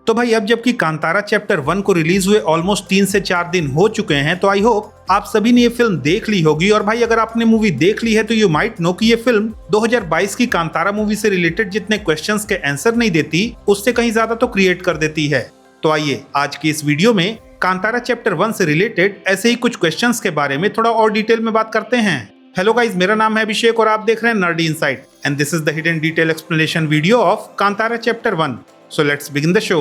तो भाई अब जबकि कांतारा चैप्टर 1 को रिलीज हुए ऑलमोस्ट 3 से 4 दिन हो चुके हैं, तो आई होप आप सभी ने ये फिल्म देख ली होगी। और भाई अगर आपने मूवी देख ली है तो यू माइट नो कि ये फिल्म 2022 की कांतारा मूवी से रिलेटेड जितने क्वेश्चंस के आंसर नहीं देती, उससे कहीं ज्यादा तो क्रिएट कर देती है। तो आइए आज की इस वीडियो में कांतारा चैप्टर 1 से रिलेटेड ऐसे ही कुछ क्वेश्चंस के बारे में थोड़ा और डिटेल में बात करते हैं। हेलो गाइस, मेरा नाम है अभिषेक और आप देख रहे हैं nerdy insight and this is the hidden detail explanation video of Kantara chapter 1। So let's begin the show.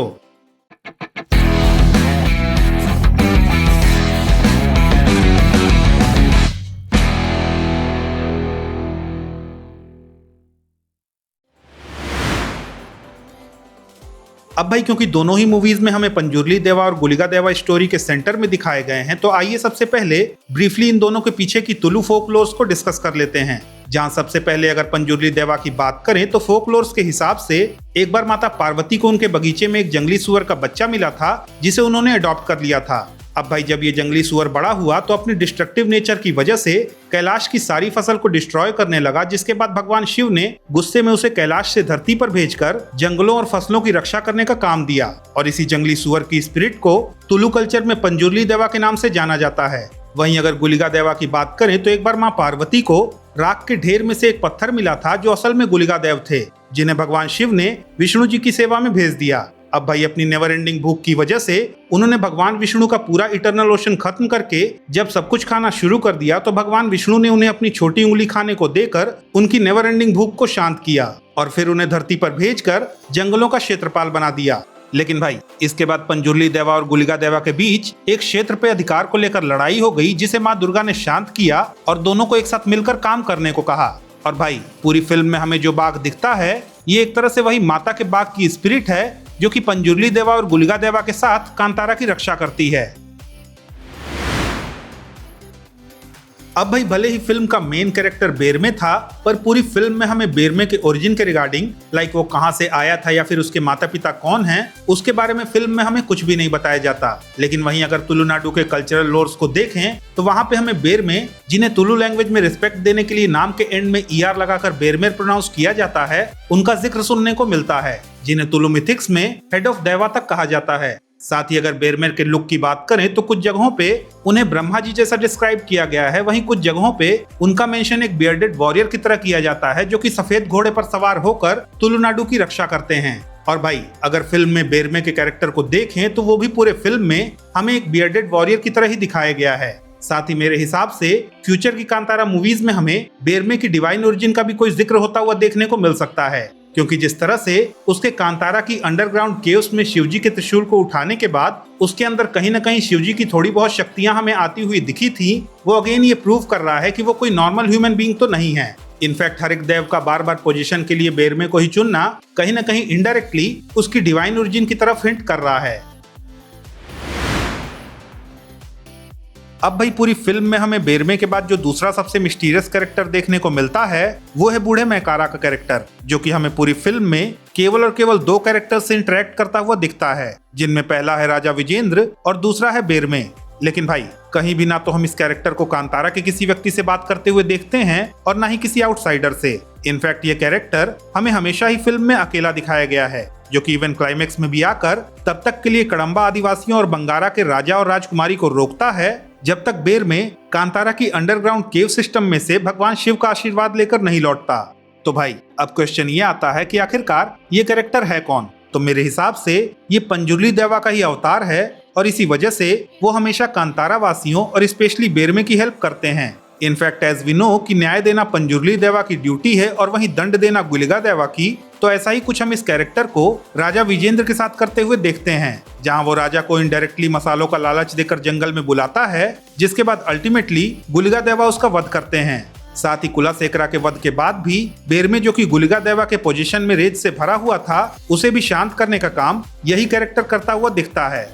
अब भाई क्योंकि दोनों ही मूवीज में हमें पंजुर्ली देवा और गुलिका देवा स्टोरी के सेंटर में दिखाए गए हैं, तो आइए सबसे पहले ब्रीफली इन दोनों के पीछे की तुलु फोकलोर्स को डिस्कस कर लेते हैं। जहां सबसे पहले अगर पंजुर्ली देवा की बात करें तो फोकलोर्स के हिसाब से एक बार माता पार्वती को उनके बगीचे में एक जंगली सुअर का बच्चा मिला था जिसे उन्होंने अडॉप्ट कर लिया था। अब भाई जब ये जंगली सुअर बड़ा हुआ तो अपनी डिस्ट्रक्टिव नेचर की वजह से कैलाश की सारी फसल को डिस्ट्रॉय करने लगा, जिसके बाद भगवान शिव ने गुस्से में उसे कैलाश से धरती पर भेजकर जंगलों और फसलों की रक्षा करने का काम दिया। और इसी जंगली सुअर की स्पिरिट को तुलु कल्चर में पंजुर्ली देवा के नाम से जाना जाता है। वहीं अगर गुलिका देवा की बात करें तो एक बार माँ पार्वती को राख के ढेर में से एक पत्थर मिला था जो असल में गुलिका देव थे, जिन्हें भगवान शिव ने विष्णु जी की सेवा में भेज दिया। अब भाई अपनी नेवर एंडिंग भूख की वजह से उन्होंने भगवान विष्णु का पूरा इटरनल ओशन खत्म करके जब सब कुछ खाना शुरू कर दिया तो भगवान विष्णु ने उन्हें अपनी छोटी उंगली खाने को देकर उनकी नेवर एंडिंग भूख को शांत किया और फिर उन्हें धरती पर भेजकर जंगलों का क्षेत्रपाल बना दिया। लेकिन भाई इसके बाद पंजुर्ली देवा और गुलिका देवा के बीच एक क्षेत्र पे अधिकार को लेकर लड़ाई हो गई, जिसे माँ दुर्गा ने शांत किया और दोनों को एक साथ मिलकर काम करने को कहा। और भाई पूरी फिल्म में हमें जो बाघ दिखता है ये एक तरह से वही माता के बाघ की स्पिरिट है जो कि पंजुर्ली देवा और गुलिका देवा के साथ कांतारा की रक्षा करती है। अब भाई भले ही फिल्म का मेन कैरेक्टर बेरमे था, पर पूरी फिल्म में हमें बेरमे के ओरिजिन के रिगार्डिंग लाइक वो कहां से आया था या फिर उसके माता पिता कौन हैं, उसके बारे में फिल्म में हमें कुछ भी नहीं बताया जाता। लेकिन वहीं अगर तुलुनाडु के कल्चरल लोर्स को देखें तो वहां पे हमें बेरमे, जिन्हें तुलु लैंग्वेज में रिस्पेक्ट देने के लिए नाम के एंड में ईआर लगाकर बेरमेर प्रोनाउंस किया जाता है, उनका जिक्र सुनने को मिलता है, जिन्हें तुलु मिथिक्स में हेड ऑफ देवा तक कहा जाता है। साथ ही अगर बेरमेर के लुक की बात करें तो कुछ जगहों पे उन्हें ब्रह्मा जी जैसा डिस्क्राइब किया गया है, वहीं कुछ जगहों पे उनका मेंशन एक बियर्डेड वॉरियर की तरह किया जाता है जो कि सफेद घोड़े पर सवार होकर तुलुनाडु की रक्षा करते हैं। और भाई अगर फिल्म में बेरमे के कैरेक्टर को देखें तो वो भी पूरे फिल्म में हमें एक बियर्डेड वॉरियर की तरह ही दिखाया गया है। साथ ही मेरे हिसाब से फ्यूचर की कांतारा मूवीज में हमें बेरमे की डिवाइन ओरिजिन का भी कोई जिक्र होता हुआ देखने को मिल सकता है, क्योंकि जिस तरह से उसके कांतारा की अंडरग्राउंड केव्स में शिवजी के त्रिशूल को उठाने के बाद उसके अंदर कहीं न कहीं शिवजी की थोड़ी बहुत शक्तियां हमें आती हुई दिखी थी, वो अगेन ये प्रूव कर रहा है कि वो कोई नॉर्मल ह्यूमन बीइंग तो नहीं है। इनफैक्ट हर एक देव का बार बार पोजीशन के लिए बेरमे को ही चुनना कहीं न कहीं इनडायरेक्टली उसकी डिवाइन ओरिजिन की तरफ हिंट कर रहा है। अब भाई पूरी फिल्म में हमें बेरमे के बाद जो दूसरा सबसे मिस्टीरियस कैरेक्टर देखने को मिलता है वो है बूढ़े मैकारा का कैरेक्टर, जो कि हमें पूरी फिल्म में केवल और केवल 2 कैरेक्टर से इंटरेक्ट करता हुआ दिखता है, जिनमें पहला है राजा विजेंद्र और दूसरा है बेरमे। लेकिन भाई कहीं भी ना तो हम इस कैरेक्टर को कांतारा के किसी व्यक्ति से बात करते हुए देखते हैं और ना ही किसी आउटसाइडर से। इनफैक्ट ये कैरेक्टर हमें हमेशा ही फिल्म में अकेला दिखाया गया है, जो कि इवन क्लाइमेक्स में भी आकर तब तक के लिए कड़म्बा आदिवासियों और बंगारा के राजा और राजकुमारी को रोकता है जब तक बेरमे कांतारा की अंडरग्राउंड केव सिस्टम में से भगवान शिव का आशीर्वाद लेकर नहीं लौटता। तो भाई अब क्वेश्चन ये आता है कि आखिरकार ये कैरेक्टर है कौन? तो मेरे हिसाब से ये पंजुर्ली देवा का ही अवतार है और इसी वजह से वो हमेशा कांतारा वासियों और स्पेशली बेरमे की हेल्प करते हैं। इनफैक्ट एज वी नो कि न्याय देना पंजुर्ली देवा की ड्यूटी है और वहीं दंड देना गुलिका देवा की, तो ऐसा ही कुछ हम इस कैरेक्टर को राजा विजेंद्र के साथ करते हुए देखते हैं, जहां वो राजा को इनडायरेक्टली मसालों का लालच देकर जंगल में बुलाता है, जिसके बाद अल्टीमेटली गुलिका देवा उसका वध करते हैं। साथ ही कुलाशेखरा के वध के बाद भी बेरमे, जो कि गुलिका देवा के पोजीशन में रेत से भरा हुआ था, उसे भी शांत करने का काम यही कैरेक्टर करता हुआ दिखता है।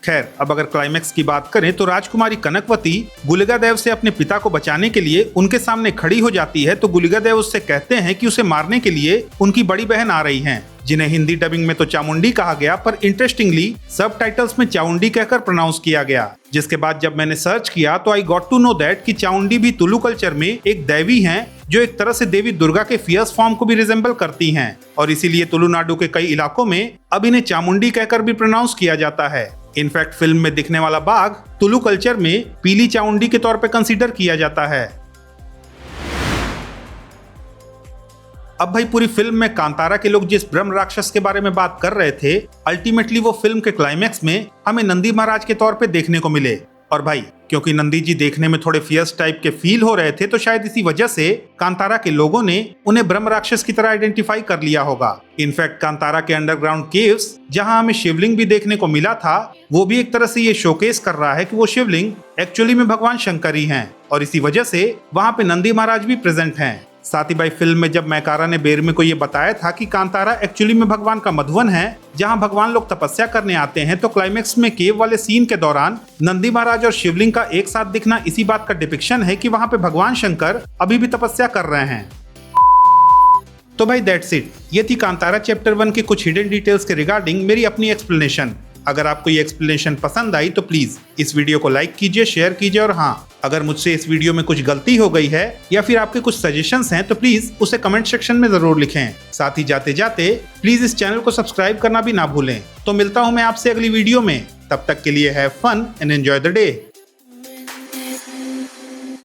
खैर अब अगर क्लाइमेक्स की बात करें तो राजकुमारी कनकवती गुलिका देव से अपने पिता को बचाने के लिए उनके सामने खड़ी हो जाती है, तो गुलिका देव उससे कहते हैं कि उसे मारने के लिए उनकी बड़ी बहन आ रही हैं, जिन्हें हिंदी डबिंग में तो चामुंडी कहा गया, पर इंटरेस्टिंगली सब टाइटल्स में चामुंडी कहकर प्रोनाउंस किया गया। जिसके बाद जब मैंने सर्च किया तो I got to know that कि चामुंडी भी तुलु कल्चर में एक देवी हैं जो एक तरह से देवी दुर्गा के फियर्स फॉर्म को भी रिजेंबल करती हैं और इसीलिए तुलुनाडु के कई इलाकों में अब इन्हें चामुंडी कहकर भी प्रोनाउंस किया जाता है। इनफैक्ट फिल्म में दिखने वाला बाघ तुलु कल्चर में पीली चामुंडी के तौर पर कंसीडर किया जाता है। अब भाई पूरी फिल्म में कांतारा के लोग जिस ब्रह्म राक्षस के बारे में बात कर रहे थे, अल्टीमेटली वो फिल्म के क्लाइमैक्स में हमें नंदी महाराज के तौर पे देखने को मिले। और भाई क्योंकि नंदी जी देखने में थोड़े फियर्स टाइप के फील हो रहे थे तो शायद इसी वजह से कांतारा के लोगों ने उन्हें ब्रह्म राक्षस की तरह आइडेंटिफाई कर लिया होगा। इनफैक्ट कांतारा के अंडरग्राउंड केव्स जहां हमें शिवलिंग भी देखने को मिला था, वो भी एक तरह से ये शोकेस कर रहा है कि वो शिवलिंग एक्चुअली में भगवान शंकर ही हैं और इसी वजह से वहां पे नंदी महाराज भी प्रेजेंट हैं। साथ ही भाई फिल्म में जब मैकारा ने बेरमे को ये बताया था कि कांतारा एक्चुअली में भगवान का मधुवन है जहां भगवान लोग तपस्या करने आते हैं, तो क्लाइमेक्स में केव वाले सीन के दौरान नंदी महाराज और शिवलिंग का एक साथ दिखना इसी बात का डिपिक्शन है कि वहां पे भगवान शंकर अभी भी तपस्या कर रहे हैं। तो भाई दैट्स इट, ये थी कांतारा चैप्टर 1 के कुछ हिडन डिटेल्स के रिगार्डिंग मेरी अपनी एक्सप्लेनेशन। अगर आपको ये एक्सप्लेनेशन पसंद आई तो प्लीज इस वीडियो को लाइक कीजिए, शेयर कीजिए और हाँ, अगर मुझसे इस वीडियो में कुछ गलती हो गई है या फिर आपके कुछ सजेशंस हैं तो प्लीज उसे कमेंट सेक्शन में जरूर लिखें। साथ ही जाते जाते प्लीज इस चैनल को सब्सक्राइब करना भी ना भूलें। तो मिलता हूं मैं आपसे अगली वीडियो में, तब तक के लिए have fun and enjoy the day.